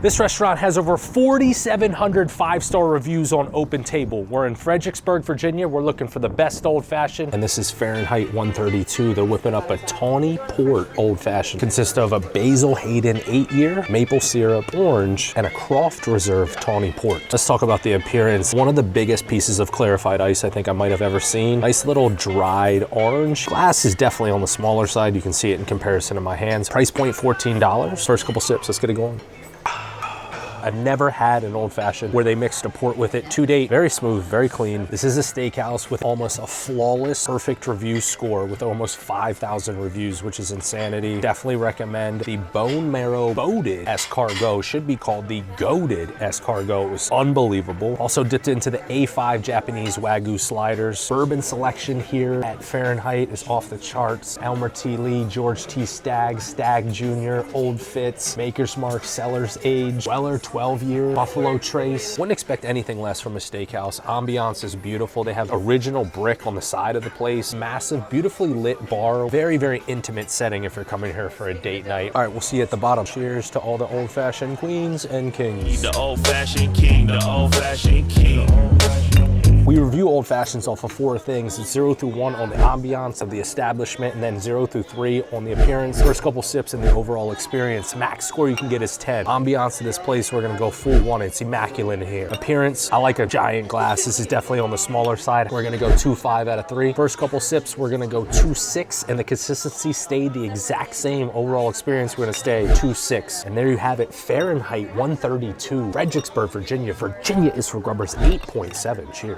This restaurant has over 4,700 five-star reviews on Open Table. We're in Fredericksburg, Virginia. We're looking for the best old-fashioned, and this is Fahrenheit 132. They're whipping up a tawny port old-fashioned. Consists of a Basil Hayden 8-year, maple syrup, orange, and a Croft Reserve tawny port. Let's talk about the appearance. One of the biggest pieces of clarified ice I think I might have ever seen. Nice little dried orange. Glass is definitely on the smaller side. You can see it in comparison to my hands. Price point $14. First couple sips, let's get it going. I've never had an old-fashioned where they mixed a port with it to date. Very smooth, very clean. This is a steakhouse with almost a flawless, perfect review score with almost 5,000 reviews, which is insanity. Definitely recommend the bone marrow boated escargot. Should be called the goated escargot. It was unbelievable. Also dipped into the A5 Japanese Wagyu sliders. Bourbon selection here at Fahrenheit is off the charts. Elmer T. Lee, George T. Stagg, Stagg Jr., Old Fitz, Maker's Mark, Cellar's Age, Weller 12-year, Buffalo Trace. Wouldn't expect anything less from a steakhouse. Ambiance is beautiful. They have original brick on the side of the place. Massive, beautifully lit bar. Very, very intimate setting if you're coming here for a date night. All right, we'll see you at the bottom. Cheers to all the old-fashioned queens and kings. The old-fashioned king, the old-fashioned king. We review old fashions off of 4 things. It's 0 through 1 on the ambiance of the establishment, and then 0 through 3 on the appearance. First couple sips and the overall experience. Max score you can get is 10. Ambiance of this place, we're gonna go full 1. It's immaculate in here. Appearance, I like a giant glass. This is definitely on the smaller side. We're gonna go 2.5 out of 3. First couple sips, we're gonna go 2.6, and the consistency stayed the exact same. Overall experience, we're gonna stay 2.6. And there you have it, Fahrenheit 132, Fredericksburg, Virginia. Virginia is for Grubbers 8.7. Cheers.